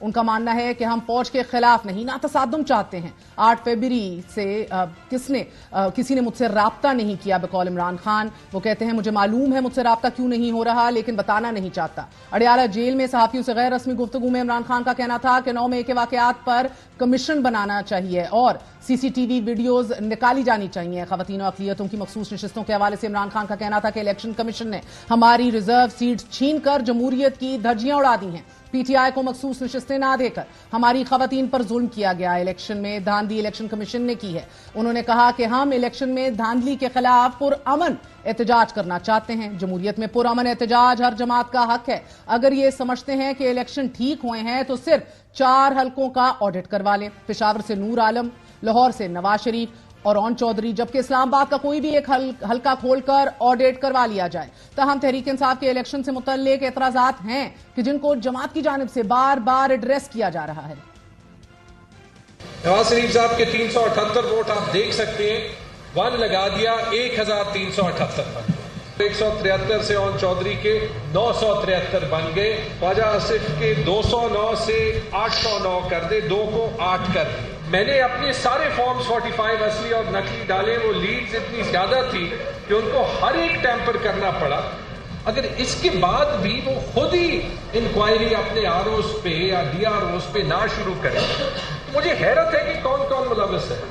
ان کا ماننا ہے کہ ہم فوج کے خلاف نہیں، نہ تصادم چاہتے ہیں۔ 8 فروری سے کسی نے مجھ سے رابطہ نہیں کیا بقول عمران خان۔ وہ کہتے ہیں مجھے معلوم ہے مجھ سے رابطہ کیوں نہیں ہو رہا، لیکن بتانا نہیں چاہتا۔ اڈیالہ جیل میں صحافیوں سے غیر رسمی گفتگو میں عمران خان کا کہنا تھا کہ 9 مئی کے واقعات پر کمیشن بنانا چاہیے اور CCTV ویڈیوز نکالی جانی چاہیے۔ خواتین و اقلیتوں کی مخصوص نشستوں کے حوالے سے عمران خان کا کہنا تھا کہ الیکشن کمیشن نے ہماری ریزرو سیٹس چھین کر جمہوریت کی دھجیاں اڑا دی ہیں۔ PTI کو مخصوص نشستیں نہ دے کر ہماری خواتین پر ظلم کیا گیا۔ الیکشن میں دھاندلی الیکشن کمیشن نے کی ہے۔ انہوں نے کہا کہ ہم الیکشن میں دھاندلی کے خلاف پرامن احتجاج کرنا چاہتے ہیں۔ جمہوریت میں پرامن احتجاج ہر جماعت کا حق ہے۔ اگر یہ سمجھتے ہیں کہ الیکشن ٹھیک ہوئے ہیں تو صرف 4 حلقوں کا آڈٹ کروا لیں۔ پشاور سے نور عالم، لاہور سے نواز شریف اور اون چودھری، جبکہ اسلام آباد کا کوئی بھی ایک حلقہ کھول کر آڈٹ کروا لیا جائے۔ تاہم تحریک انصاف کے الیکشن سے متعلق اعتراضات ہیں کہ جن کو جماعت کی جانب سے بار بار ایڈریس کیا جا رہا ہے۔ نواز شریف صاحب کے 378 ووٹ آپ دیکھ سکتے ہیں، 1 لگا دیا 1378 پر۔ 173 سے اون چودھری کے 973 بن گئے۔ خواجہ آصف کے 209 سے 809 کر دے، 2 کو 8 کر دے۔ میں نے اپنے سارے فارمز 45 اصلی اور نقلی ڈالے، وہ لیڈز اتنی زیادہ تھی کہ ان کو ہر ایک ٹیمپر کرنا پڑا۔ اگر اس کے بعد بھی وہ خود ہی انکوائری اپنے ROs پہ یا DROs پہ نہ شروع کریں، مجھے حیرت ہے کہ کون کون ملوث ہے۔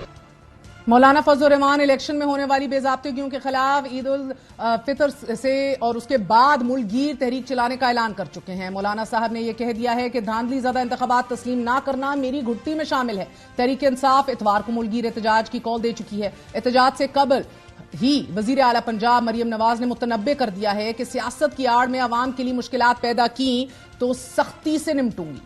مولانا فضل الرحمان الیکشن میں ہونے والی بے ضابطگیوں کے خلاف عید الفطر سے اور اس کے بعد ملک گیر تحریک چلانے کا اعلان کر چکے ہیں۔ مولانا صاحب نے یہ کہہ دیا ہے کہ دھاندلی زدہ انتخابات تسلیم نہ کرنا میری گھٹی میں شامل ہے۔ تحریک انصاف اتوار کو ملک گیر احتجاج کی کال دے چکی ہے۔ احتجاج سے قبل ہی وزیر اعلیٰ پنجاب مریم نواز نے متنبع کر دیا ہے کہ سیاست کی آڑ میں عوام کے لیے مشکلات پیدا کی تو سختی سے نمٹوں گی۔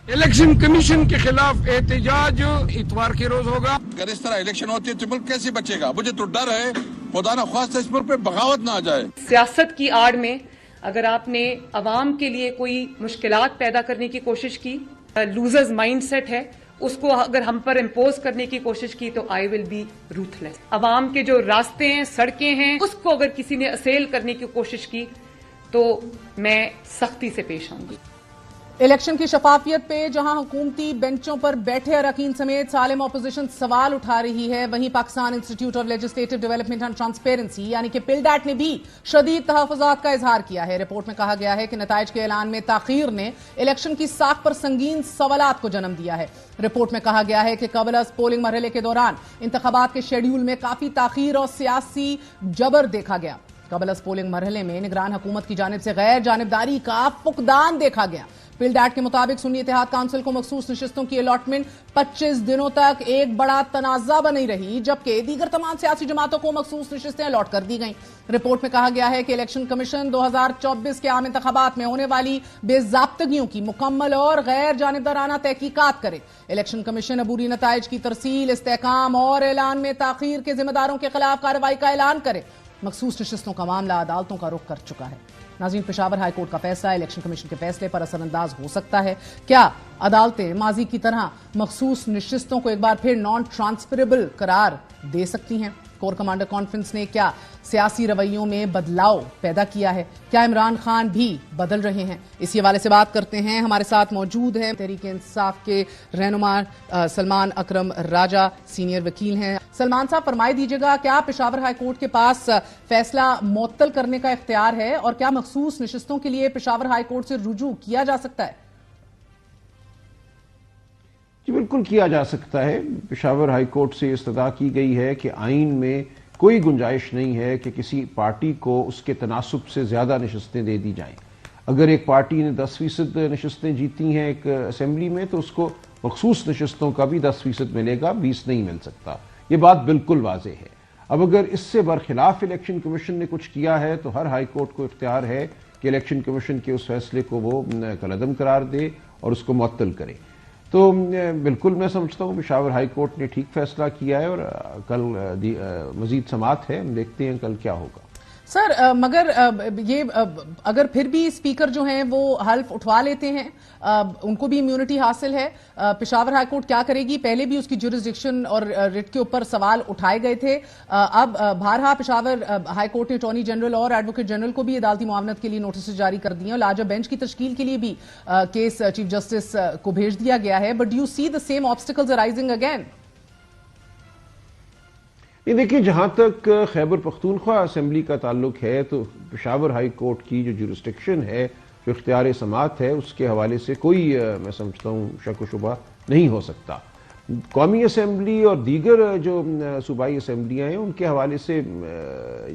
الیکشن کمیشن کے خلاف احتجاج اتوار کے روز ہوگا۔ اگر اس طرح الیکشن ہوتی ہے تو ملک کیسے بچے گا؟ مجھے تو ڈر ہے خدا نہ خواستہ اس پر بغاوت نہ آ جائے۔ سیاست کی آڑ میں اگر آپ نے عوام کے لیے کوئی مشکلات پیدا کرنے کی کوشش کی، لوزرز مائنڈ سیٹ ہے، اس کو اگر ہم پر امپوز کرنے کی کوشش کی تو آئی ول بی روتھلیس۔ عوام کے جو راستے ہیں، سڑکیں ہیں، اس کو اگر کسی نے اسیل کرنے کی کوشش کی تو میں سختی سے پیش آؤں گی۔ الیکشن کی شفافیت پہ جہاں حکومتی بینچوں پر بیٹھے اراکین سمیت سالم اپوزیشن سوال اٹھا رہی ہے، وہیں Pakistan institute of legislative development and transparency یعنی کہ پلڈیٹ نے بھی شدید تحفظات کا اظہار کیا ہے۔ رپورٹ میں کہا گیا ہے کہ نتائج کے اعلان میں تاخیر نے الیکشن کی ساکھ پر سنگین سوالات کو جنم دیا ہے۔ رپورٹ میں کہا گیا ہے کہ قبل از پولنگ مرحلے کے دوران انتخابات کے شیڈیول میں کافی تاخیر اور سیاسی جبر دیکھا گیا۔ قبل از پولنگ مرحلے میں نگران حکومت کی جانب سے غیر جانبداری کا فقدان دیکھا گیا۔ پلڈیٹ کے مطابق سنی اتحاد کونسل کو مخصوص نشستوں کی الاٹمنٹ 25 دنوں تک ایک بڑا تنازع بنی رہی، جبکہ دیگر تمام سیاسی جماعتوں کو مخصوص نشستیں الاٹ کر دی گئیں۔ رپورٹ میں کہا گیا ہے کہ الیکشن کمیشن 2024 کے عام انتخابات میں ہونے والی بے ضابطگیوں کی مکمل اور غیر جانبدارانہ تحقیقات کرے۔ الیکشن کمیشن عبوری نتائج کی ترسیل، استحکام اور اعلان میں تاخیر کے ذمہ داروں کے خلاف کارروائی کا اعلان کرے۔ مخصوص نشستوں کا معاملہ عدالتوں کا رخ کر چکا ہے۔ ناظرین، پشاور ہائی کورٹ کا فیصلہ الیکشن کمیشن کے فیصلے پر اثر انداز ہو سکتا ہے۔ کیا عدالتیں ماضی کی طرح مخصوص نشستوں کو ایک بار پھر نان ٹرانسفریبل قرار دے سکتی ہیں؟ کور کمانڈر کانفرنس نے کیا سیاسی رویوں میں بدلاؤ پیدا کیا ہے؟ کیا عمران خان بھی بدل رہے ہیں؟ اسی حوالے سے بات کرتے ہیں۔ ہمارے ساتھ موجود ہیں تحریک انصاف کے رہنما سلمان اکرم راجہ، سینئر وکیل ہیں۔ سلمان صاحب، فرمائے دیجیے گا، کیا پشاور ہائی کورٹ کے پاس فیصلہ معطل کرنے کا اختیار ہے اور کیا مخصوص نشستوں کے لیے پشاور ہائی کورٹ سے رجوع کیا جا سکتا ہے؟ جی بالکل کیا جا سکتا ہے۔ پشاور ہائی کورٹ سے استدعا کی گئی ہے کہ آئین میں کوئی گنجائش نہیں ہے کہ کسی پارٹی کو اس کے تناسب سے زیادہ نشستیں دے دی جائیں۔ اگر ایک پارٹی نے 10% نشستیں جیتی ہیں ایک اسمبلی میں تو اس کو مخصوص نشستوں کا بھی 10% ملے گا، 20 نہیں مل سکتا۔ یہ بات بالکل واضح ہے۔ اب اگر اس سے برخلاف الیکشن کمیشن نے کچھ کیا ہے تو ہر ہائی کورٹ کو اختیار ہے کہ الیکشن کمیشن کے اس فیصلے کو وہ کالعدم قرار دے اور اس کو معطل کرے۔ تو بالکل میں سمجھتا ہوں پشاور ہائی کورٹ نے ٹھیک فیصلہ کیا ہے اور کل مزید سماعت ہے، ہم دیکھتے ہیں کل کیا ہوگا۔ سر مگر یہ اگر پھر بھی اسپیکر جو ہیں وہ حلف اٹھوا لیتے ہیں، ان کو بھی امیونٹی حاصل ہے، پشاور ہائی کورٹ کیا کرے گی؟ پہلے بھی اس کی جورسڈکشن اور ریٹ کے اوپر سوال اٹھائے گئے تھے، اب بارہا پشاور ہائی کورٹ نے اٹارنی جنرل اور ایڈوکیٹ جنرل کو بھی عدالتی معاونت کے لیے نوٹسز جاری کر دیے ہیں، اور لارجر بینچ کی تشکیل کے لیے بھی کیس چیف جسٹس کو بھیج دیا گیا ہے. But do you see the same obstacles arising again? دیکھیں، جہاں تک خیبر پختونخوا اسمبلی کا تعلق ہے تو پشاور ہائی کورٹ کی جو جورسڈکشن ہے، جو اختیار سماعت ہے، اس کے حوالے سے کوئی میں سمجھتا ہوں شک و شبہ نہیں ہو سکتا. قومی اسمبلی اور دیگر جو صوبائی اسمبلیاں ہیں ان کے حوالے سے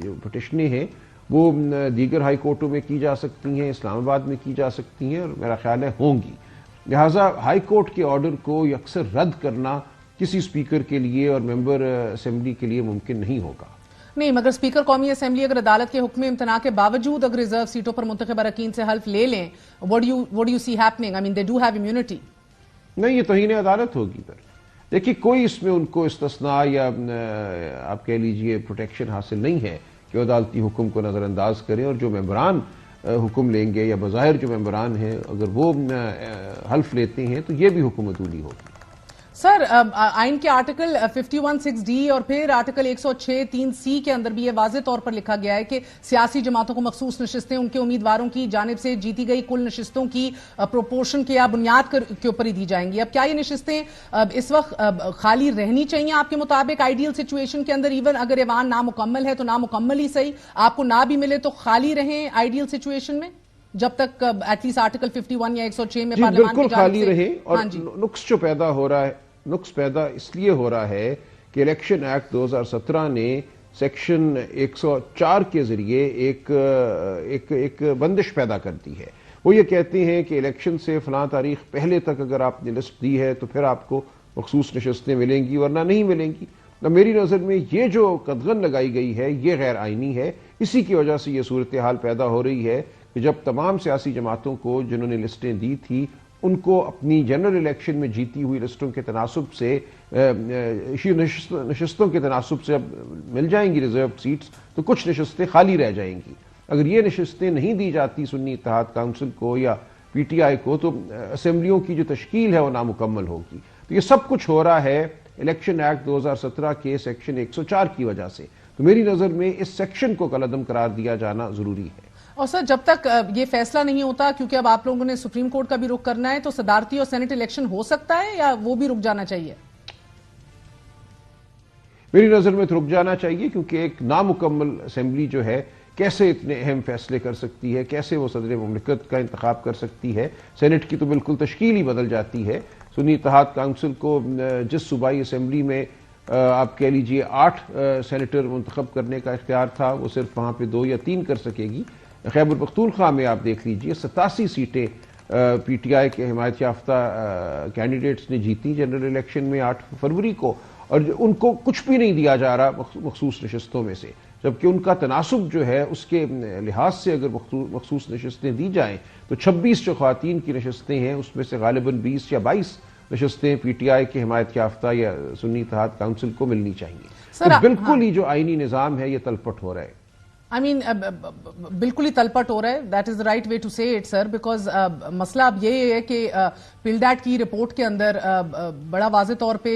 جو پٹیشنیں ہیں وہ دیگر ہائی کورٹوں میں کی جا سکتی ہیں، اسلام آباد میں کی جا سکتی ہیں، اور میرا خیال ہے ہوں گی. لہٰذا ہائی کورٹ کے آرڈر کو اکثر رد کرنا کسی اسپیکر کے لیے اور ممبر اسمبلی کے لیے ممکن نہیں ہوگا. نہیں، مگر اسپیکر قومی اسمبلی اگر عدالت کے حکم امتناع کے باوجود اگر ریزرو سیٹوں پر منتخب اراکین سے حلف لے لیں، what do you see happening? I mean, they do have immunity. نہیں، یہ توہین عدالت ہوگی. پر دیکھیے، کوئی اس میں ان کو استثناء یا آپ کہہ لیجئے پروٹیکشن حاصل نہیں ہے کہ عدالتی حکم کو نظر انداز کریں، اور جو ممبران حکم لیں گے یا بظاہر جو ممبران ہیں اگر وہ حلف لیتے ہیں تو یہ بھی حکم عدولی ہوگی. سر آئین کے آرٹیکل 51(6)D اور پھر آرٹیکل 106(3)C کے اندر بھی یہ واضح طور پر لکھا گیا ہے کہ سیاسی جماعتوں کو مخصوص نشستیں ان کے امیدواروں کی جانب سے جیتی گئی کل نشستوں کی پروپورشن کے یا بنیاد کے اوپر ہی دی جائیں گی. اب کیا یہ نشستیں اس وقت خالی رہنی چاہیے آپ کے مطابق آئیڈیل سچویشن کے اندر؟ ایون اگر ایوان نامکمل ہے تو نامکمل ہی صحیح، آپ کو نہ بھی ملے تو خالی رہیں آئیڈیل سچویشن میں جب تک ایٹ لیسٹ آرٹیکل 51 یا 106 میں پارلیمان بالکل خالی رہیں. اور نقص جو پیدا ہو رہا ہے، نقص پیدا اس لیے ہو رہا ہے کہ الیکشن ایکٹ 2017 نے سیکشن 104 کے ذریعے ایک بندش پیدا کر دی ہے. وہ یہ کہتے ہیں کہ الیکشن سے فلاں تاریخ پہلے تک اگر آپ نے لسٹ دی ہے تو پھر آپ کو مخصوص نشستیں ملیں گی ورنہ نہیں ملیں گی. میری نظر میں یہ جو قدغن لگائی گئی ہے یہ غیر آئینی ہے. اسی کی وجہ سے یہ صورتحال پیدا ہو رہی ہے کہ جب تمام سیاسی جماعتوں کو جنہوں نے لسٹیں دی تھی ان کو اپنی جنرل الیکشن میں جیتی ہوئی لسٹوں کے تناسب سے نشستوں کے تناسب سے اب مل جائیں گی ریزرو سیٹس، تو کچھ نشستیں خالی رہ جائیں گی. اگر یہ نشستیں نہیں دی جاتی سنی اتحاد کونسل کو یا پی ٹی آئی کو تو اسمبلیوں کی جو تشکیل ہے وہ نامکمل ہوگی. تو یہ سب کچھ ہو رہا ہے الیکشن ایکٹ 2017 کے سیکشن 104 کی وجہ سے. تو میری نظر میں اس سیکشن کو کالعدم قرار دیا جانا ضروری ہے. اور سر جب تک یہ فیصلہ نہیں ہوتا، کیونکہ اب آپ لوگوں نے سپریم کورٹ کا بھی رخ کرنا ہے، تو صدارتی اور سینٹ الیکشن ہو سکتا ہے یا وہ بھی رک جانا چاہیے؟ میری نظر میں تو رک جانا چاہیے، کیونکہ ایک نامکمل اسمبلی جو ہے کیسے اتنے اہم فیصلے کر سکتی ہے، کیسے وہ صدر مملکت کا انتخاب کر سکتی ہے. سینٹ کی تو بالکل تشکیل ہی بدل جاتی ہے. سنی اتحاد کونسل کو جس صوبائی اسمبلی میں آپ کہہ لیجئے 8 سینیٹر منتخب کرنے کا اختیار تھا، وہ صرف وہاں پہ 2 یا 3 کر سکے گی. خیبر پختونخوا میں آپ دیکھ لیجئے 87 سیٹیں پی ٹی آئی کے حمایت یافتہ کینڈیڈیٹس نے جیتی جنرل الیکشن میں 8 فروری کو، اور ان کو کچھ بھی نہیں دیا جا رہا مخصوص نشستوں میں سے، جبکہ ان کا تناسب جو ہے اس کے لحاظ سے اگر مخصوص نشستیں دی جائیں تو 26 جو خواتین کی نشستیں ہیں اس میں سے غالباً 20 یا 22 نشستیں پی ٹی آئی کے حمایت یافتہ یا سنی اتحاد کونسل کو ملنی چاہیے. تو بالکل ہی جو آئینی نظام ہے یہ تلپٹ ہو رہا ہے. بالکل ہی تلپٹ ہو رہا ہے. That is the right way to say it sir, because مسئلہ اب یہ ہے کہ پلڈیٹ کی رپورٹ کے اندر بڑا واضح طور پہ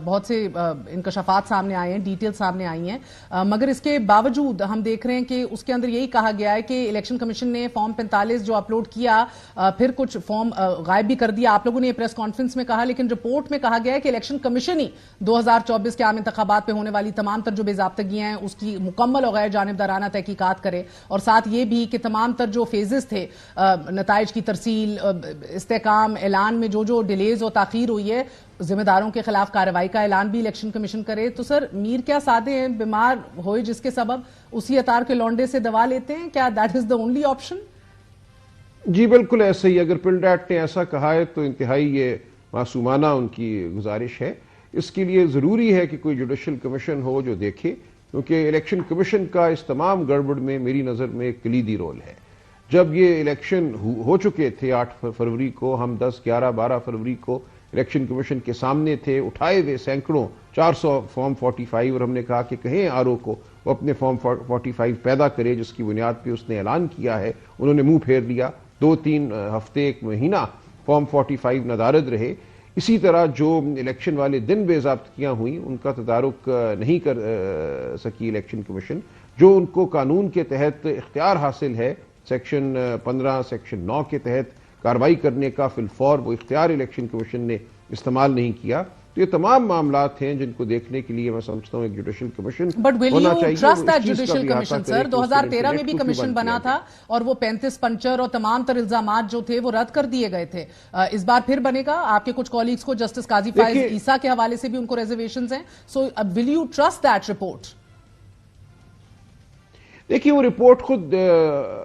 بہت سے انکشافات سامنے آئے ہیں، ڈیٹیل سامنے آئی ہیں، مگر اس کے باوجود ہم دیکھ رہے ہیں کہ اس کے اندر یہی کہا گیا ہے کہ الیکشن کمیشن نے فارم 45 جو اپلوڈ کیا پھر کچھ فارم غائب بھی کر دیا. آپ لوگوں نے پریس کانفرنس میں کہا، لیکن رپورٹ میں کہا گیا ہے کہ الیکشن کمیشن ہی 2024 کے عام انتخابات پہ ہونے والی تمام تر جو بے ضابطگیاں ہیں اس کی مکمل اور غیر جانبدارانہ تحقیقات کرے، اور ساتھ یہ بھی کہ تمام تر جو فیزز تھے نتائج کی ترسیل، استحکام، اعلان میں جو ڈیلیز اور تاخیر ہوئی ہے، ذمہ داروں کے خلاف کارروائی کا اعلان بھی الیکشن کمیشن کرے. تو سر میر کیا سادے ہیں، بیمار ہوئے جس کے سبب اسی اتار کے لونڈے سے دوا لیتے ہیں، کیا that is the only option? جی بالکل ایسے ہی. اگر پلڈیٹ نے ایسا کہا ہے تو انتہائی یہ معصومانہ ان کی گزارش ہے. اس کے لیے ضروری ہے کہ کوئی جوڈیشل کمیشن ہو جو دیکھے، کیونکہ الیکشن کمیشن کا اس تمام گڑبڑ میں میری نظر میں ایک کلیدی رول ہے. جب یہ الیکشن ہو چکے تھے 8 فروری کو، ہم 10، 11، 12 فروری کو الیکشن کمیشن کے سامنے تھے، اٹھائے ہوئے سینکڑوں 400 فارم 45، اور ہم نے کہا کہ کہیں آر او کو وہ اپنے فارم 45 پیدا کرے جس کی بنیاد پہ اس نے اعلان کیا ہے. انہوں نے منہ پھیر لیا. 2-3 ہفتے 1 مہینہ فارم 45 نادارد رہے. اسی طرح جو الیکشن والے دن بے ضابطگیاں ہوئیں ان کا تدارک نہیں کر سکی الیکشن کمیشن. جو ان کو قانون کے تحت اختیار حاصل ہے سیکشن 15 سیکشن 9 کے تحت کارروائی کرنے کا فی الفور، وہ اختیار الیکشن کمیشن نے استعمال نہیں کیا. تو یہ تمام معاملات ہیں جن کو دیکھنے کے لیے میں سمجھتا ہوں ایک جوڈیشل کمیشن ہونا چاہیے. ٹرسٹ دیٹ جوڈیشل کمیشن سر 2013 میں بھی کمیشن بنا تھا اور وہ 35 پنچر اور تمام تر الزامات جو تھے وہ رد کر دیے گئے تھے. اس بار پھر بنے گا؟ آپ کے کچھ کولیگز کو جسٹس قاضی فائز عیسیٰ کے حوالے سے بھی ان کو ریزرویشنز ہیں. So will you trust that report? دیکھیے وہ رپورٹ خود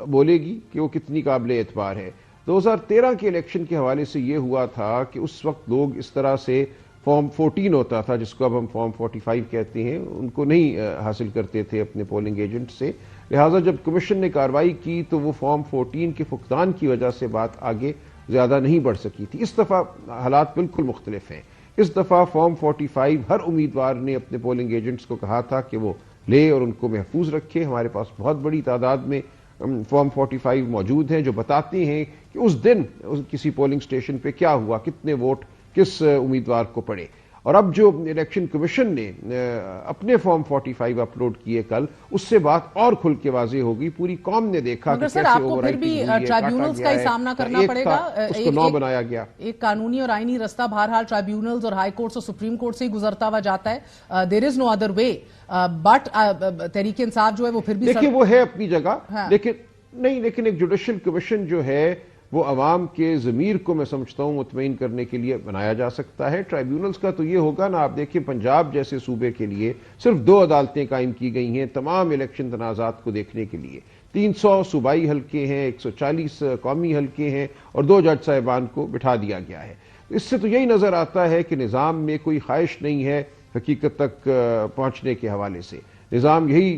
بولے گی کہ وہ کتنی قابل اعتبار ہے. 2013 کے الیکشن کے حوالے سے یہ ہوا تھا کہ اس وقت لوگ اس طرح سے فارم 14 ہوتا تھا جس کو اب ہم فارم 45 کہتے ہیں ان کو نہیں حاصل کرتے تھے اپنے پولنگ ایجنٹ سے. لہٰذا جب کمیشن نے کارروائی کی تو وہ فارم 14 کے فقدان کی وجہ سے بات آگے زیادہ نہیں بڑھ سکی تھی. اس دفعہ حالات بالکل مختلف ہیں. اس دفعہ فارم 45 ہر امیدوار نے اپنے پولنگ ایجنٹس کو کہا تھا کہ وہ لے اور ان کو محفوظ رکھے. ہمارے پاس بہت بڑی تعداد میں فارم 45 موجود ہیں جو بتاتے ہیں کہ اس دن کسی پولنگ سٹیشن پہ کیا ہوا، کتنے ووٹ کس امیدوار کو پڑے. اور اب جو الیکشن کمیشن نے اپنے فارم 45 اپلوڈ کیے کل، اس سے بات اور کھل کے واضح ہوگی. پوری قوم نے دیکھا کہ کیسے اوور رائٹنگ ہوئی ہے، ٹرائیبیونلز کا ہی سامنا کرنا پڑے گا. اس کو 9 بنایا گیا. ایک قانونی اور آئینی رستہ بہرحال ٹرائیبیونلز اور ہائی کورٹس اور سپریم کورٹ سے ہی گزرتا ہوا جاتا ہے. دیر از no other way. But Tehreek Insaf جو ہے وہ پھر بھی دیکھیے وہ ہے اپنی جگہ، لیکن ایک جوڈیشل کمیشن جو ہے وہ عوام کے ضمیر کو میں سمجھتا ہوں مطمئن کرنے کے لیے بنایا جا سکتا ہے. ٹرائیبیونلز کا تو یہ ہوگا نا، آپ دیکھیں پنجاب جیسے صوبے کے لیے صرف 2 عدالتیں قائم کی گئی ہیں تمام الیکشن تنازعات کو دیکھنے کے لیے. 300 صوبائی حلقے ہیں، 140 قومی حلقے ہیں اور 2 جج صاحبان کو بٹھا دیا گیا ہے. اس سے تو یہی نظر آتا ہے کہ نظام میں کوئی خواہش نہیں ہے حقیقت تک پہنچنے کے حوالے سے. نظام یہی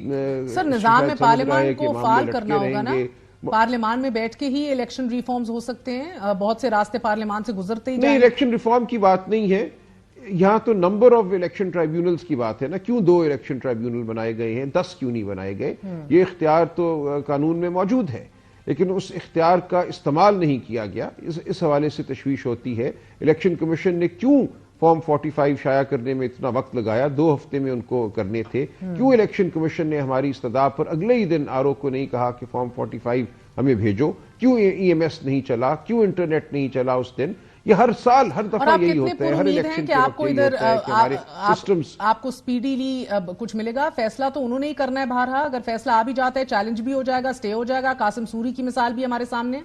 سر نظام میں پارلیمان کو فعال کرنا ہوگا نا. پارلیمان میں بیٹھ کے ہی الیکشن ریفارمز ہو سکتے ہیں. بہت سے راستے پارلیمان سے گزرتے ہی نہیں. الیکشن ریفارم کی بات نہیں ہے یہاں، تو نمبر آف الیکشن ٹرائیبیونلز کی بات ہے نا. کیوں 2 الیکشن ٹرائیبیونل بنائے گئے ہیں، 10 کیوں نہیں بنائے گئے؟ یہ اختیار تو قانون میں موجود ہے لیکن اس اختیار کا استعمال نہیں کیا گیا. اس حوالے سے تشویش ہوتی ہے. الیکشن کمیشن نے کیوں فارم 45 شائع کرنے میں اتنا وقت لگایا؟ 2 ہفتے میں ان کو کرنے تھے. کیوں الیکشن کمیشن نے ہماری استدعا پر اگلے ہی دن آر او کو نہیں کہا کہ فارم 45 ہمیں بھیجو؟ کیوں ای ایم ایس نہیں چلا؟ کیوں انٹرنیٹ نہیں چلا اس دن؟ یہ ہر سال ہر دفعہ یہی ہوتا ہے. ہر الیکشن کے وقت یہی ہوتا ہے کہ ہمارے سسٹمز. آپ کو سپیڈیلی کچھ ملے گا؟ فیصلہ تو انہوں نے ہی کرنا ہے بہرحال. اگر فیصلہ آ بھی جاتا ہے چیلنج بھی ہو جائے گا، سٹے ہو جائے گا. قاسم سوری کی مثال بھی ہمارے سامنے.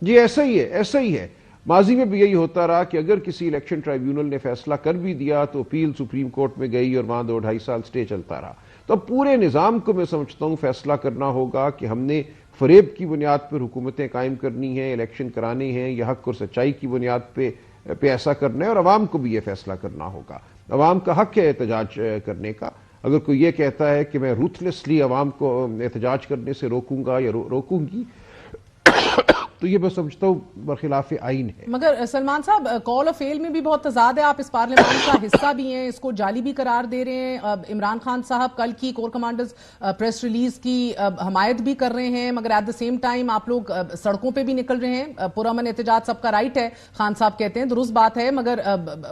جی ایسا ہی ہے. ماضی میں بھی یہی ہوتا رہا کہ اگر کسی الیکشن ٹرائیبیونل نے فیصلہ کر بھی دیا تو اپیل سپریم کورٹ میں گئی اور وہاں 2-2.5 سال سٹے چلتا رہا. تو اب پورے نظام کو میں سمجھتا ہوں فیصلہ کرنا ہوگا کہ ہم نے فریب کی بنیاد پر حکومتیں قائم کرنی ہیں، الیکشن کرانے ہیں، یا حق اور سچائی کی بنیاد پہ ایسا کرنا ہے. اور عوام کو بھی یہ فیصلہ کرنا ہوگا. عوام کا حق ہے احتجاج کرنے کا. اگر کوئی یہ کہتا ہے کہ میں روتھلیسلی عوام کو احتجاج کرنے سے روکوں گا یا روکوں گی تو یہ میں سمجھتا ہوں برخلاف آئین ہے. مگر سلمان صاحب کال آف فیل میں بھی بہت تضاد ہے. آپ اس پارلیمان کا حصہ بھی ہیں، اس کو جعلی بھی قرار دے رہے ہیں. عمران خان صاحب کل کی کور کمانڈرز پریس ریلیز کی حمایت بھی کر رہے ہیں، مگر ایٹ دا سیم ٹائم آپ لوگ سڑکوں پہ بھی نکل رہے ہیں. پرامن احتجاج سب کا رائٹ ہے، خان صاحب کہتے ہیں، درست بات ہے. مگر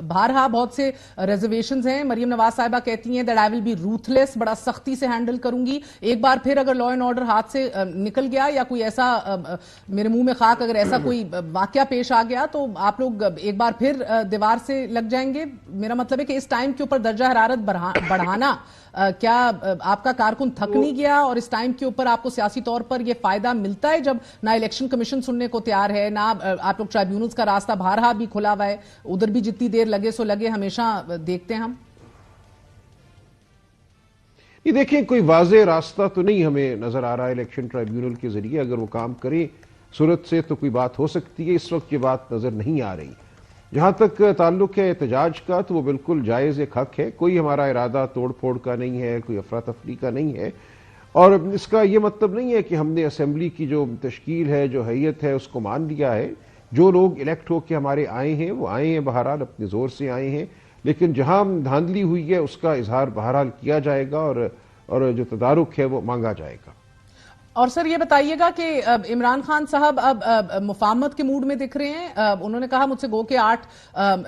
بہرحا بہت سے ریزرویشنز ہیں. مریم نواز صاحبہ کہتی ہیں دیٹ آئی ول بی روتھلیس، بڑا سختی سے ہینڈل کروں گی. ایک بار پھر اگر لا اینڈ آرڈر ہاتھ سے نکل گیا یا کوئی ایسا میرے منہ میں خاک اگر ایسا کوئی واقعہ پیش آ گیا تو آپ لوگ ایک بار پھر دیوار سے لگ جائیں گے. میرا مطلب ہے کہ اس ٹائم کے اوپر درجہ حرارت بڑھانا کیا آپ کا کارکن تھک نہیں گیا؟ اور اس ٹائم کے اوپر آپ کو سیاسی طور پر یہ فائدہ ملتا ہے جب نہ الیکشن کمیشن سننے کو تیار ہے، نہ آپ لوگ ٹرائیبیونلز کا راستہ بہرحال بھی کھلا ہوا ہے، ادھر بھی جتنی دیر لگے سو لگے ہمیشہ دیکھتے ہیں ہم. یہ دیکھیں کوئی واضح راستہ تو نہیں ہمیں نظر آ رہا ہے الیکشن ٹرائیبیونل کے ذریعے. اگر وہ کام کریں صورت سے تو کوئی بات ہو سکتی ہے. اس وقت یہ بات نظر نہیں آ رہی. جہاں تک تعلق ہے احتجاج کا تو وہ بالکل جائز ایک حق ہے. کوئی ہمارا ارادہ توڑ پھوڑ کا نہیں ہے، کوئی افراتفری کا نہیں ہے. اور اس کا یہ مطلب نہیں ہے کہ ہم نے اسمبلی کی جو تشکیل ہے، جو حیت ہے، اس کو مان لیا ہے. جو لوگ الیکٹ ہو کے ہمارے آئے ہیں وہ آئے ہیں، بہرحال اپنے زور سے آئے ہیں. لیکن جہاں دھاندلی ہوئی ہے اس کا اظہار بہرحال کیا جائے گا اور اور جو تدارک ہے وہ مانگا جائے گا۔ اور سر یہ بتائیے گا کہ عمران خان صاحب اب مفاہمت کے موڈ میں دکھ رہے ہیں. انہوں نے کہا مجھ سے گو کہ 8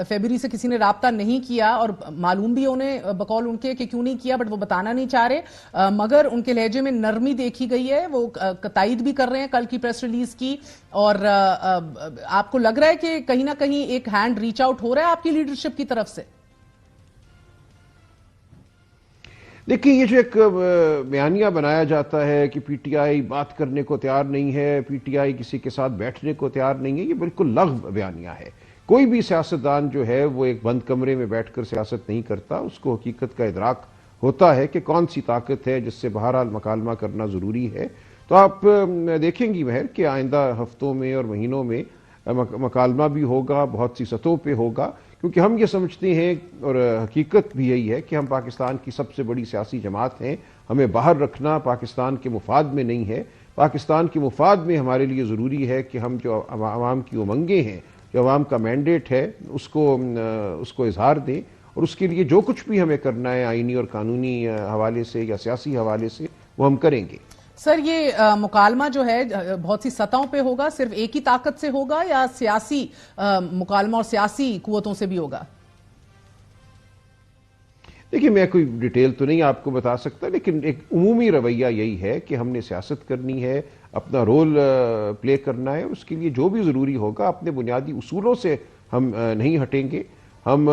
فروری سے کسی نے رابطہ نہیں کیا، اور معلوم بھی انہیں بقول ان کے کہ کیوں نہیں کیا، بٹ وہ بتانا نہیں چاہ رہے، مگر ان کے لہجے میں نرمی دیکھی گئی ہے، وہ تائید بھی کر رہے ہیں کل کی پریس ریلیز کی. اور آپ کو لگ رہا ہے کہ کہیں نہ کہیں ایک ہینڈ ریچ آؤٹ ہو رہا ہے آپ کی لیڈرشپ کی طرف سے؟ دیکھیں، یہ جو ایک بیانیہ بنایا جاتا ہے کہ پی ٹی آئی بات کرنے کو تیار نہیں ہے، پی ٹی آئی کسی کے ساتھ بیٹھنے کو تیار نہیں ہے، یہ بالکل لغو بیانیہ ہے. کوئی بھی سیاستدان جو ہے وہ ایک بند کمرے میں بیٹھ کر سیاست نہیں کرتا، اس کو حقیقت کا ادراک ہوتا ہے کہ کون سی طاقت ہے جس سے بہرحال مکالمہ کرنا ضروری ہے. تو آپ دیکھیں گی مہر کہ آئندہ ہفتوں میں اور مہینوں میں مکالمہ بھی ہوگا، بہت سی سطحوں پہ ہوگا، کیونکہ ہم یہ سمجھتے ہیں اور حقیقت بھی یہی ہے کہ ہم پاکستان کی سب سے بڑی سیاسی جماعت ہیں. ہمیں باہر رکھنا پاکستان کے مفاد میں نہیں ہے. پاکستان کے مفاد میں ہمارے لیے ضروری ہے کہ ہم جو عوام کی امنگیں ہیں، جو عوام کا مینڈیٹ ہے، اس کو اظہار دیں، اور اس کے لیے جو کچھ بھی ہمیں کرنا ہے آئینی اور قانونی حوالے سے یا سیاسی حوالے سے وہ ہم کریں گے. سر یہ مکالمہ جو ہے بہت سی سطحوں پہ ہوگا، صرف ایک ہی طاقت سے ہوگا یا سیاسی مکالمہ اور سیاسی قوتوں سے بھی ہوگا؟ دیکھیں، میں کوئی ڈیٹیل تو نہیں آپ کو بتا سکتا، لیکن ایک عمومی رویہ یہی ہے کہ ہم نے سیاست کرنی ہے، اپنا رول پلے کرنا ہے، اور اس کے لیے جو بھی ضروری ہوگا اپنے بنیادی اصولوں سے ہم نہیں ہٹیں گے. ہم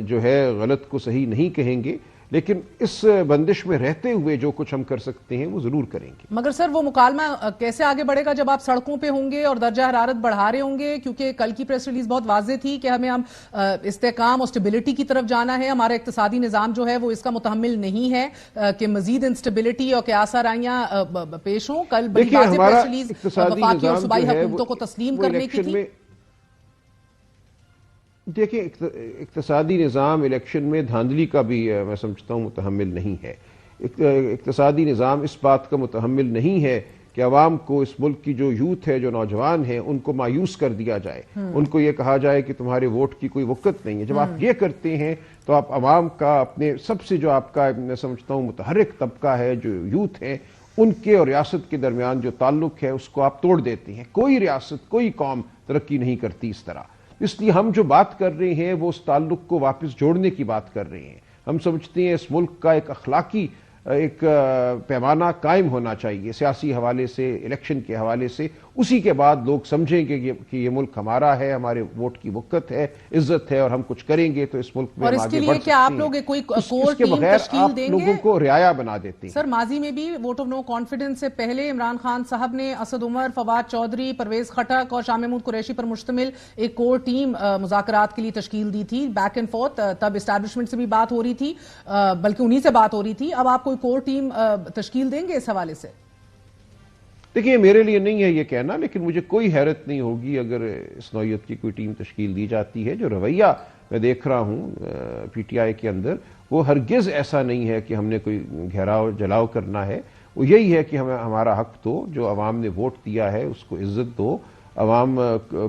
جو ہے غلط کو صحیح نہیں کہیں گے، لیکن اس بندش میں رہتے ہوئے جو کچھ ہم کر سکتے ہیں وہ ضرور کریں گے. مگر سر وہ مکالمہ کیسے آگے بڑھے گا جب آپ سڑکوں پہ ہوں گے اور درجہ حرارت بڑھا رہے ہوں گے؟ کیونکہ کل کی پریس ریلیز بہت واضح تھی کہ ہم استحکام اور اسٹیبلٹی کی طرف جانا ہے، ہمارا اقتصادی نظام جو ہے وہ اس کا متحمل نہیں ہے کہ مزید انسٹیبلٹی اور کیاسرائیاں پیش ہوں. کل بڑی واضح پریس ریلیز وفاقی اور صوبائی حکومتوں کو تسلیم کرنے کی تھی. دیکھیں، اقتصادی نظام الیکشن میں دھاندلی کا بھی میں سمجھتا ہوں متحمل نہیں ہے. اقتصادی نظام اس بات کا متحمل نہیں ہے کہ عوام کو، اس ملک کی جو یوتھ ہے، جو نوجوان ہیں، ان کو مایوس کر دیا جائے، ان کو یہ کہا جائے کہ تمہارے ووٹ کی کوئی وقت نہیں ہے. جب آپ یہ کرتے ہیں تو آپ عوام کا، اپنے سب سے جو آپ کا میں سمجھتا ہوں متحرک طبقہ ہے، جو یوتھ ہے، ان کے اور ریاست کے درمیان جو تعلق ہے اس کو آپ توڑ دیتے ہیں. کوئی ریاست، کوئی قوم ترقی نہیں کرتی اس طرح. اس لیے ہم جو بات کر رہے ہیں وہ اس تعلق کو واپس جوڑنے کی بات کر رہے ہیں. ہم سمجھتے ہیں اس ملک کا ایک اخلاقی ایک پیمانہ قائم ہونا چاہیے سیاسی حوالے سے، الیکشن کے حوالے سے. اسی کے بعد لوگ سمجھیں گے کہ یہ ملک ہمارا ہے، ہمارے ووٹ کی وقت ہے، عزت ہے، اور ہم کچھ کریں گے تو اس ملک میں اور اس کے لیے کیا آپ لوگ کوئی کور ٹیم تشکیل دیں گے؟ لوگوں کو رعایا بنا دیتے ہیں. سر ماضی میں بھی ووٹ آف نو کانفیڈنس سے پہلے عمران خان صاحب نے اسد عمر، فواد چودھری، پرویز خٹک اور شاہ محمود قریشی پر مشتمل ایک کور ٹیم مذاکرات کے لیے تشکیل دی تھی، بیک اینڈ فورتھ. تب اسٹیبلشمنٹ سے بھی بات ہو رہی تھی، بلکہ انہی سے بات ہو رہی تھی. اب آپ کوئی کور ٹیم تشکیل دیں گے اس حوالے سے؟ دیکھیے، میرے لیے نہیں ہے یہ کہنا، لیکن مجھے کوئی حیرت نہیں ہوگی اگر اس نوعیت کی کوئی ٹیم تشکیل دی جاتی ہے. جو رویہ میں دیکھ رہا ہوں پی ٹی آئی کے اندر، وہ ہرگز ایسا نہیں ہے کہ ہم نے کوئی گھیراؤ جلاؤ کرنا ہے. وہ یہی ہے کہ ہمیں ہمارا حق دو، جو عوام نے ووٹ دیا ہے اس کو عزت دو، عوام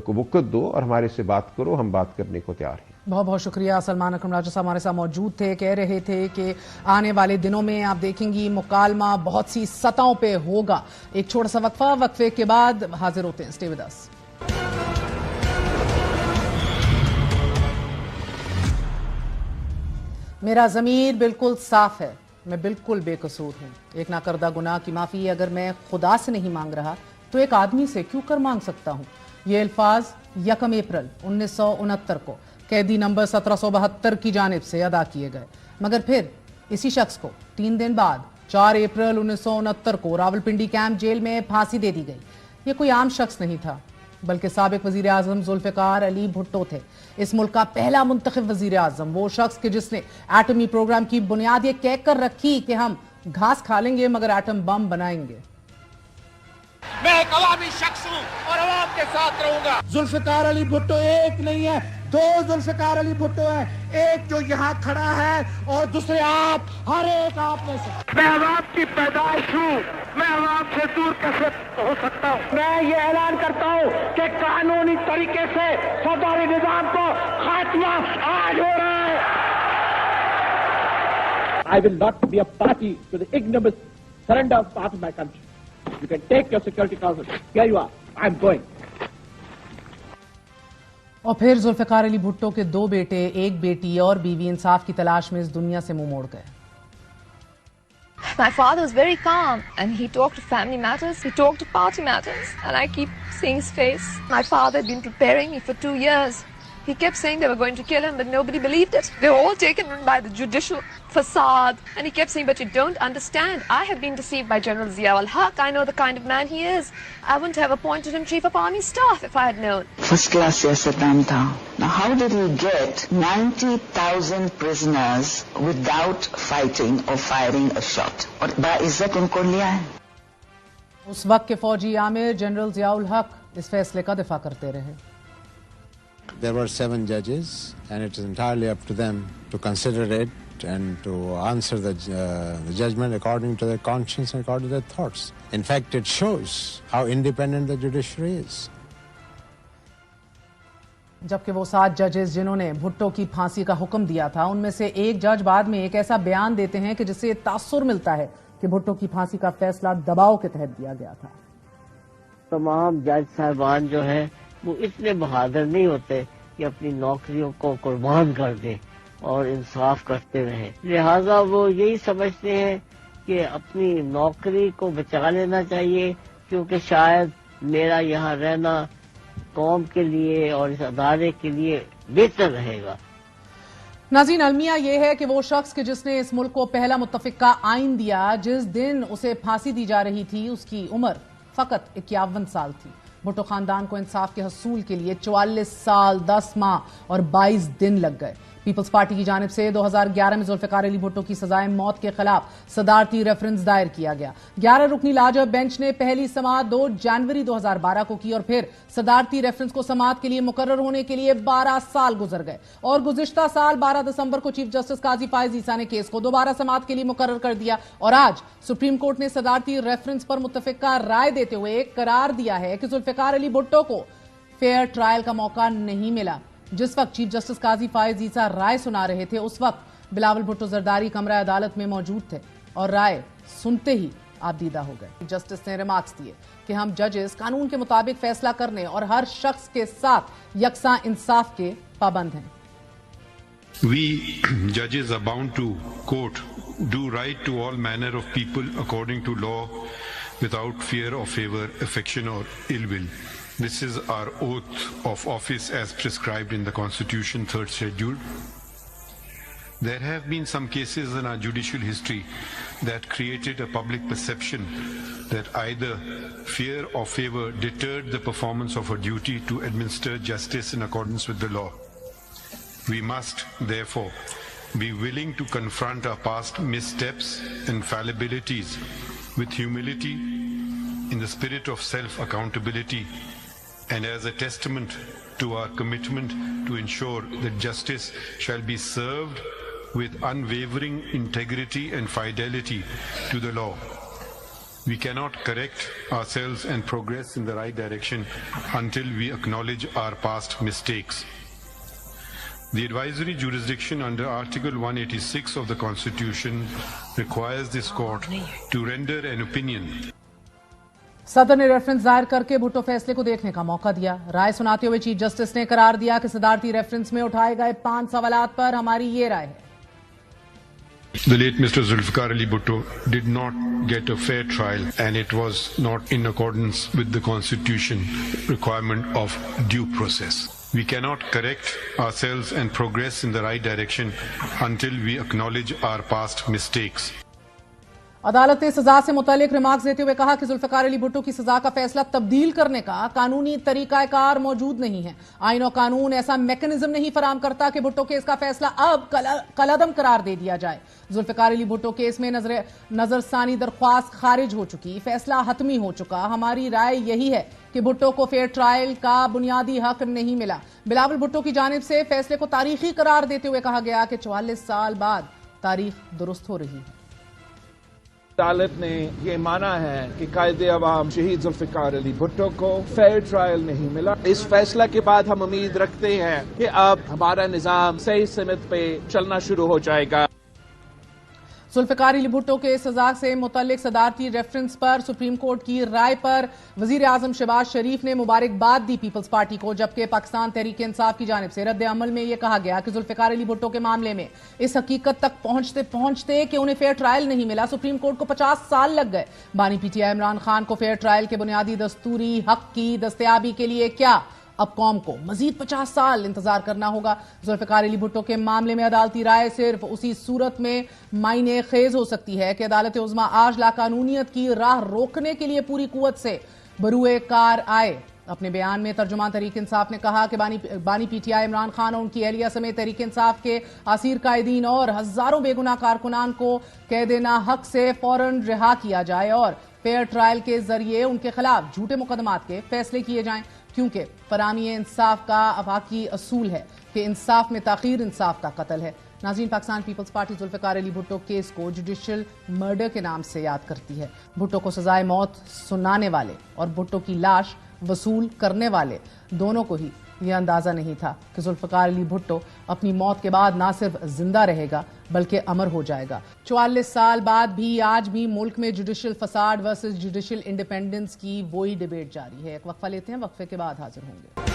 کو وقت دو، اور ہمارے سے بات کرو. ہم بات کرنے کو تیار ہیں. بہت بہت شکریہ. سلمان اکرم راجہ صاحب ہمارے ساتھ موجود تھے، کہہ رہے تھے کہ آنے والے دنوں میں آپ دیکھیں گی مکالمہ بہت سی سطحوں پہ ہوگا. ایک چھوٹا سا وقفہ، وقفے کے بعد حاضر ہوتے ہیں. Stay with us. میرا ضمیر بالکل صاف ہے، میں بالکل بے قصور ہوں. ایک ناکردہ گناہ کی معافی اگر میں خدا سے نہیں مانگ رہا تو ایک آدمی سے کیوں کر مانگ سکتا ہوں؟ یہ الفاظ 1 اپریل 1969 کو قیدی نمبر 1772 کی جانب سے ادا کیے گئے، مگر پھر اسی شخص کو 3 دن بعد 4 اپریل 1969 کو راولپنڈی کیمپ جیل میں پھانسی دے دی گئی. یہ کوئی عام شخص نہیں تھا، بلکہ سابق وزیر اعظم ذوالفقار علی بھٹو تھے. اس ملک کا پہلا منتخب وزیر اعظم، وہ شخص کہ جس نے ایٹمی پروگرام کی بنیاد یہ کہہ کر رکھی کہ ہم گھاس کھا لیں گے مگر ایٹم بم بنائیں گے. میں ایک عوامی شخص ہوں اور عوام کے ساتھ رہوں گا. ذوالفقار علی بھٹو ایک نہیں ہے، 2 ذوالفقار علی بھٹو ہیں. ایک جو یہاں کھڑا ہے اور دوسرے آپ، ہر ایک آپ میں سے. میں عوام کی پیدائش ہوں، میں عوام سے دور کیسے ہو سکتا ہوں؟ میں یہ اعلان کرتا ہوں کہ قانونی طریقے سے فوجی نظام کو خاتمہ آج ہو رہا ہے. I will not be a party to the ignominious surrender of part of my country. You can take your Security Council. Here you are. I'm going. اور پھر ذوالفقار علی بھٹو کے 2 بیٹے، 1 بیٹی اور بیوی انصاف کی تلاش میں اس دنیا سے منہ موڑ گئے۔ My father was very calm and he talked to family matters, he talked to party matters, and I keep seeing his face. My father had been preparing me for 2 years. He kept saying they were going to kill him, but nobody believed it. They were all taken by the judicial facade. And he kept saying, but you don't understand. I have been deceived by General Zia-ul-Haq. I know the kind of man he is. I wouldn't have appointed him Chief of Army Staff if I had known. First class siyasadan tha. Now how did he get 90,000 prisoners without fighting or firing a shot? اور باعزت ان کو لیا ہے. اس وقت کے فوجی عامر general Zia الحق اس فیصلے کا دفاع کرتے رہے۔ There were 7 judges, and it is entirely up to them to consider it and to answer the judgment according to their conscience and according to their thoughts. In fact, it shows how independent the judiciary is. جبکہ وہ 7 ججز جنہوں نے بھٹو کی پھانسی کا حکم دیا تھا، ان میں سے ایک جج بعد میں ایک ایسا بیان دیتے ہیں کہ جس سے تاثر ملتا ہے کہ بھٹو کی پھانسی کا فیصلہ دباؤ کے تحت دیا گیا تھا۔ تمام جج صاحبان جو ہیں وہ اتنے بہادر نہیں ہوتے کہ اپنی نوکریوں کو قربان کر دیں اور انصاف کرتے رہیں، لہذا وہ یہی سمجھتے ہیں کہ اپنی نوکری کو بچا لینا چاہیے، کیونکہ شاید میرا یہاں رہنا قوم کے لیے اور اس ادارے کے لیے بہتر رہے گا۔ ناظرین، المیہ یہ ہے کہ وہ شخص کہ جس نے اس ملک کو پہلا متفقہ آئین دیا، جس دن اسے پھانسی دی جا رہی تھی، اس کی عمر فقط 51 سال تھی۔ بھٹو خاندان کو انصاف کے حصول کے لیے 44 سال 10 ماہ اور 22 دن لگ گئے۔ پیپلز پارٹی کی جانب سے 2011 میں ذوالفقار علی بھٹو کی سزائے موت کے خلاف صدارتی ریفرنس دائر کیا گیا۔ 11 رکنی لاجب بینچ نے پہلی سماعت 2 جنوری 2012 کو کی اور پھر صدارتی ریفرنس کو سماعت کے لیے مقرر ہونے کے لیے 12 سال گزر گئے اور گزشتہ سال 12 دسمبر کو چیف جسٹس قاضی فائز عیسیٰ نے کیس کو دوبارہ سماعت کے لیے مقرر کر دیا اور آج سپریم کورٹ نے صدارتی ریفرنس پر متفقہ رائے دیتے ہوئے قرار دیا ہے کہ ذوالفقار علی بھٹو کو فیئر ٹرائل کا موقع نہیں ملا۔ جس وقت چیف جسٹس قاضی فائز عیسیٰ رائے سنا رہے تھے، اس وقت بلاول بھٹو زرداری کمرہ عدالت میں موجود تھے اور رائے سنتے ہی آپ دیدہ ہو گئے۔ جسٹس نے ریمارکس دیے کہ ہم ججز قانون کے مطابق فیصلہ کرنے اور ہر شخص کے ساتھ یکساں انصاف کے پابند ہیں۔ We judges are bound to, quote, do right to all manner of people according to law without fear or favor, affection or ill will. This is our oath of office as prescribed in the Constitution, 3rd Schedule. There have been some cases in our judicial history that created a public perception that either fear or favor deterred the performance of a duty to administer justice in accordance with the law. We must, therefore, be willing to confront our past missteps and fallibilities with humility in the spirit of self-accountability and as a testament to our commitment to ensure that justice shall be served with unwavering integrity and fidelity to the law. We cannot correct ourselves and progress in the right direction until we acknowledge our past mistakes. The advisory jurisdiction under Article 186 of the Constitution requires this court to render an opinion. صدر نے reference دائر کر کے بھٹو فیصلے کو دیکھنے کا موقع دیا۔ رائے سناتے ہوئے چیف جسٹس نے قرار دیا کہ صدارتی ریفرنس میں اٹھائے گئے 5 سوالات پر ہماری یہ رائے ہے۔ The late Mr. Zulfikar Ali Bhutto did not get a fair trial and it was not in accordance with the Constitution requirement of due process. We cannot correct ourselves and progress in the right direction until we acknowledge our past mistakes. عدالت نے سزا سے متعلق remarks دیتے ہوئے کہا کہ ذوالفقار علی بھٹو کی سزا کا فیصلہ تبدیل کرنے کا قانونی طریقہ کار موجود نہیں ہے۔ آئین و قانون ایسا میکنزم نہیں فراہم کرتا کہ بھٹو کیس کا فیصلہ اب کالعدم قرار دے دیا جائے۔ ذوالفقار علی بھٹو کیس میں نظر ثانی درخواست خارج ہو چکی، فیصلہ حتمی ہو چکا۔ ہماری رائے یہی ہے کہ بھٹو کو فیئر ٹرائل کا بنیادی حق نہیں ملا۔ بلاول بھٹو کی جانب سے فیصلے کو تاریخی قرار دیتے ہوئے کہا گیا کہ 44 سال بعد تاریخ درست ہو رہی ہے۔ عدالت نے یہ مانا ہے کہ قائد عوام شہید ذوالفقار علی بھٹو کو فیئر ٹرائل نہیں ملا۔ اس فیصلہ کے بعد ہم امید رکھتے ہیں کہ اب ہمارا نظام صحیح سمت پہ چلنا شروع ہو جائے گا۔ ذوالفقار علی بھٹو کے سزا سے متعلق صدارتی ریفرنس پر سپریم کورٹ کی رائے پر وزیر اعظم شہباز شریف نے مبارکباد دی پیپلز پارٹی کو، جبکہ پاکستان تحریک انصاف کی جانب سے رد عمل میں یہ کہا گیا کہ ذوالفقار علی بھٹو کے معاملے میں اس حقیقت تک پہنچتے کہ انہیں فیئر ٹرائل نہیں ملا سپریم کورٹ کو 50 سال لگ گئے۔ بانی P T I Imran Khan کو فیئر ٹرائل کے بنیادی دستوری حق کی دستیابی کے لیے کیا اب قوم کو مزید 50 سال انتظار کرنا ہوگا؟ ذوالفقار علی بھٹو کے معاملے میں عدالتی رائے صرف اسی صورت میں معنی خیز ہو سکتی ہے کہ عدالت عظمیٰ آج لاقانونیت کی راہ روکنے کے لیے پوری قوت سے بروئے کار آئے۔ اپنے بیان میں ترجمان تحریک انصاف نے کہا کہ بانی P T I Imran Khan اور ان کی اہلیہ سمیت تحریک انصاف کے اسیر قائدین اور ہزاروں بے گناہ کارکنان کو قید ناحق سے فوراً رہا کیا جائے اور فیئر ٹرائل کے ذریعے ان کے خلاف جھوٹے مقدمات کے فیصلے کیے جائیں، کیونکہ فراہمی انصاف کا افاقی اصول ہے کہ انصاف میں تاخیر انصاف کا قتل ہے۔ ناظرین، Pakistan Peoples party Zulfiqar Ali Bhutto case کو جوڈیشل مرڈر کے نام سے یاد کرتی ہے۔ بھٹو کو سزائے موت سنانے والے اور بھٹو کی لاش وصول کرنے والے دونوں کو ہی یہ اندازہ نہیں تھا کہ ذوالفقار علی بھٹو اپنی موت کے بعد نہ صرف زندہ رہے گا بلکہ امر ہو جائے گا۔ 44 سال بعد بھی آج بھی ملک میں جوڈیشل فساد ورسز جوڈیشل انڈیپینڈنس کی وہی ڈیبیٹ جاری ہے۔ ایک وقفہ لیتے ہیں، وقفے کے بعد حاضر ہوں گے۔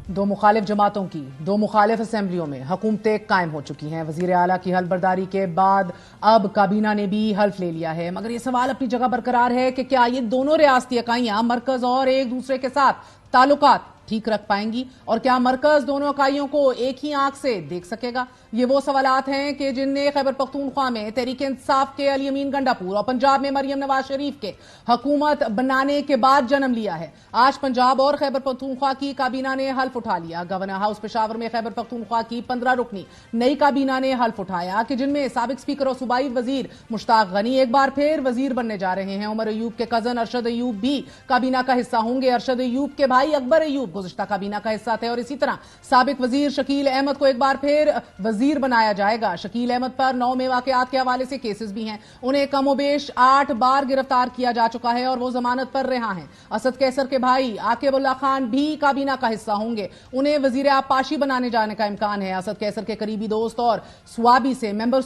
دو مخالف جماعتوں کی دو مخالف اسمبلیوں میں حکومتیں قائم ہو چکی ہیں۔ وزیر اعلیٰ کی حلف برداری کے بعد اب کابینہ نے بھی حلف لے لیا ہے، مگر یہ سوال اپنی جگہ برقرار ہے کہ کیا یہ دونوں ریاستی اکائیاں مرکز اور ایک دوسرے کے ساتھ تعلقات ٹھیک رکھ پائیں گی، اور کیا مرکز دونوں اکائیوں کو ایک ہی آنکھ سے دیکھ سکے گا؟ یہ وہ سوالات ہیں کہ جن نے خیبر پختونخوا میں تحریک انصاف کے علی امین گنڈاپور اور پنجاب میں مریم نواز شریف کے حکومت بنانے کے بعد جنم لیا ہے۔ آج پنجاب اور خیبر پختونخوا کی کابینہ نے حلف اٹھا لیا۔ گورنر ہاؤس پشاور میں خیبر پختونخوا کی 15 رکنی نئی کابینہ نے حلف اٹھایا کہ جن میں سابق اسپیکر اور صوبائی وزیر مشتاق غنی ایک بار پھر وزیر بننے جا رہے ہیں۔ عمر ایوب کے کزن ارشد ایوب بھی کابینہ کا حصہ ہوں گے۔ ارشد ایوب کے بھائی اکبر ایوب گزشتہ کابینہ کا حصہ تھے، اور اسی طرح سابق وزیر شکیل احمد کو ایک بار پھر وزیر بنایا جائے گا۔ شکیل احمد پر 9 میں واقعات کے حوالے سے کیسز بھی ہیں، انہیں کم و بیش 8 بار گرفتار کیا جا چکا ہے اور وہ ضمانت پر رہا ہیں۔ اسد کیسر کے بھائی عاقب اللہ خان بھی کابینہ کا حصہ ہوں گے، انہیں وزیر آبپاشی بنانے جانے کا امکان ہے۔ اسد کیسر کے قریبی دوست اور سوابی سے ممبر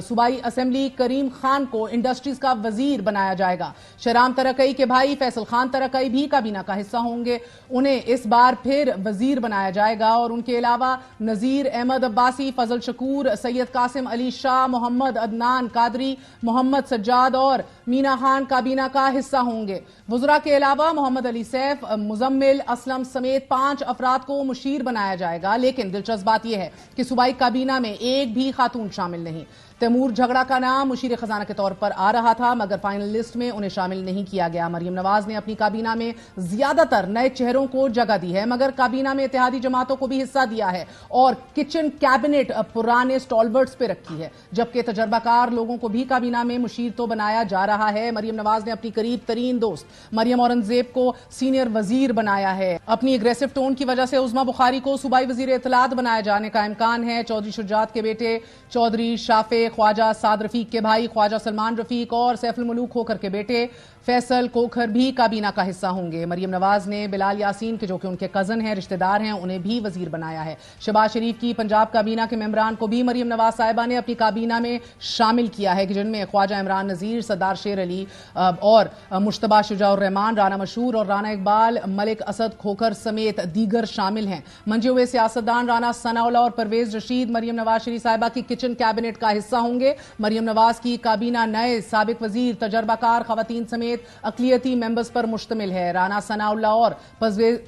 صوبائی اسمبلی کریم خان کو انڈسٹریز کا وزیر بنایا جائے گا۔ شہرام ترکئی کے بھائی فیصل خان ترکئی بھی کابینہ کا حصہ ہوں گے، انہیں اس بار پھر وزیر بنایا جائے گا، اور ان کے علاوہ نذیر احمد عباسی، فضل شکور، سید قاسم علی شاہ، محمد عدنان قادری، محمد سجاد اور مینا خان کابینہ کا حصہ ہوں گے۔ وزراء کے علاوہ محمد علی سیف، مزمل اسلم سمیت 5 افراد کو مشیر بنایا جائے گا، لیکن دلچسپ بات یہ ہے کہ صوبائی کابینہ میں ایک بھی خاتون شامل نہیں۔ تیمور جھگڑا کا نام مشیر خزانہ کے طور پر آ رہا تھا، مگر فائنل لسٹ میں انہیں شامل نہیں کیا گیا۔ مریم نواز نے اپنی کابینہ میں زیادہ تر نئے چہروں کو جگہ دی ہے، مگر کابینہ میں اتحادی جماعتوں کو بھی حصہ دیا ہے اور کچن کیبنٹ پرانے سٹالورٹس پہ رکھی ہے، جبکہ تجربہ کار لوگوں کو بھی کابینہ میں مشیر تو بنایا جا رہا ہے۔ مریم نواز نے اپنی قریب ترین دوست مریم اورنگزیب کو سینئر وزیر بنایا ہے۔ اپنی اگریسو ٹون کی وجہ سے عظمیٰ بخاری کو صوبائی وزیر اطلاعات بنائے جانے کا امکان ہے۔ چودھری شجاعت کے بیٹے چودھری شافع، خواجہ سعد رفیق کے بھائی خواجہ سلمان رفیق اور سیف الملوک کھوکھر کے بیٹے فیصل کھوکھر بھی کابینہ کا حصہ ہوں گے۔ مریم نواز نے بلال یاسین کے جو کہ ان کے کزن ہیں، رشتہ دار ہیں، انہیں بھی وزیر بنایا ہے۔ شہباز شریف کی پنجاب کابینہ کے ممبران کو بھی مریم نواز صاحبہ نے اپنی کابینہ میں شامل کیا ہے، جن میں خواجہ عمران نذیر، سردار شیر علی اور مشتبہ شجاع الرحمان، رانا مشہور اور رانا اقبال، ملک اسد کھوکھر سمیت دیگر شامل ہیں۔ منجے ہوئے سیاستدان رانا ثناء اللہ اور پرویز رشید مریم نواز شریف صاحبہ کی کچن کیبنٹ کا حصہ ہوں گے۔ مریم نواز کی کابینہ نئے سابق وزیر، تجربہ کار خواتین سمیت اقلیتی ممبرز پر مشتمل ہے۔ رانا ثناء اللہ اور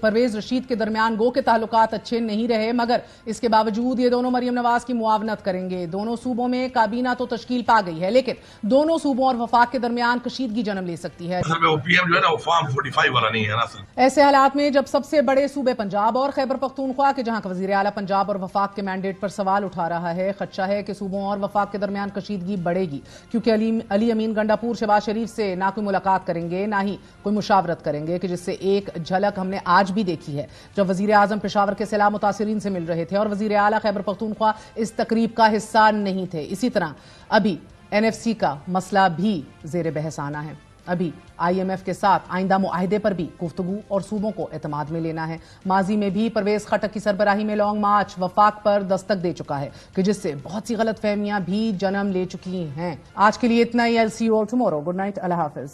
پرویز رشید کے درمیان گو کے تعلقات اچھے نہیں رہے، مگر اس کے باوجود یہ دونوں مریم نواز کی معاونت کریں گے۔ دونوں صوبوں میں کابینہ تو تشکیل پا گئی ہے، لیکن دونوں صوبوں اور وفاق کے درمیان کشیدگی جنم لے سکتی ہے۔ ایسے حالات میں جب سب سے بڑے صوبے پنجاب اور خیبر پختونخوا کے جہاں وزیر اعلیٰ پنجاب اور وفاق کے مینڈیٹ پر سوال اٹھا رہا ہے، خدشہ ہے کہ صوبوں اور وفاق کے درمیان کشیدگی بڑھے گی، کیونکہ علی امین گنڈاپور شہباز شریف سے نہ کوئی ملاقات کریں گے، نہ ہی کوئی مشاورت کریں گے، کہ جس سے ایک جھلک ہم نے آج بھی دیکھی ہے جب وزیر اعظم پشاور کے سیلاب متاثرین سے مل رہے تھے اور وزیر اعلیٰ خیبر پختونخوا اس تقریب کا حصہ نہیں تھے۔ اسی طرح ابھی NFC کا مسئلہ بھی زیر بحث آنا ہے۔ ابھی IMF کے ساتھ آئندہ معاہدے پر بھی گفتگو اور صوبوں کو اعتماد میں لینا ہے۔ ماضی میں بھی پرویز خٹک کی سربراہی میں لانگ مارچ وفاق پر دستک دے چکا ہے کہ جس سے بہت سی غلط فہمیاں بھی جنم لے چکی ہیں۔ آج کے لیے اتنا ہی۔ I'll see you all tomorrow. Good night. اللہ حافظ۔